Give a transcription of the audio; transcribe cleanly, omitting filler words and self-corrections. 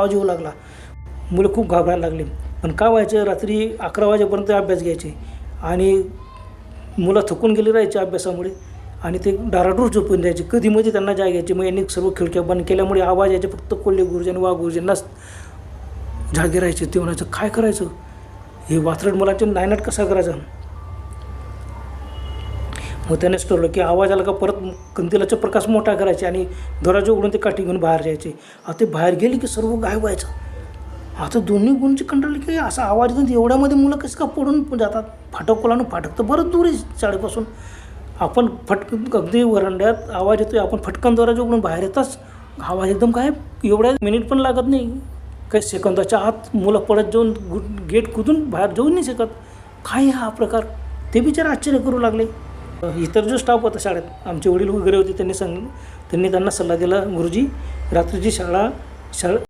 आवाज येऊ लागला. मुलं खूप घाबरायला लागली. पण काय व्हायचं, रात्री 11 वाजेपर्यंत अभ्यास घ्यायचे आणि मुलं थकून गेली राहायची अभ्यासामुळे आणि ते डाराडूर झोपून द्यायचे. कधीमध्ये त्यांना जाग यायची. मग यांनी सर्व खिडक्या बंद केल्यामुळे आवाज यायचे. फक्त कोल्हे गुरुजी आणि वाघ गुरुजींनाच जागे राहायचे. ते म्हणायचं काय करायचं, हे वात्रट मुलांचे नायनाट कसा करायचा. मग त्यानेच ठरवलं की आवाज आला का परत कंदिलाचा प्रकाश मोठा करायचे आणि दरवाजा उघडून ते काठी घेऊन बाहेर जायचे. आता ते बाहेर गेले की सर्व गायब व्हायचं. आता दोन्ही गुणचे कंटाळले की असा आवाज येतो, एवढ्यामध्ये मुलं कसं का पडून जातात. फाटक कोलानं फाटक तर बरंच दूर आहे शाळेपासून. आपण फटकन अगदी वरांड्यात आवाज येतोय, आपण फटकन दरवाजा उघडून बाहेर येताच आवाज एकदम गायब. एवढ्या मिनिट पण लागत नाही, काही सेकंदाच्या आत मुलं पडत जाऊन गेट कुदून बाहेर जाऊ नाही शकत. काय हा प्रकार, ते बिचारे आश्चर्य करू लागले. इतर जो स्टाफ होता शाळेत, आमचे वडील वगैरे होते, त्यांनी त्यांना सल्ला दिला, गुरुजी रात्रीची शाळा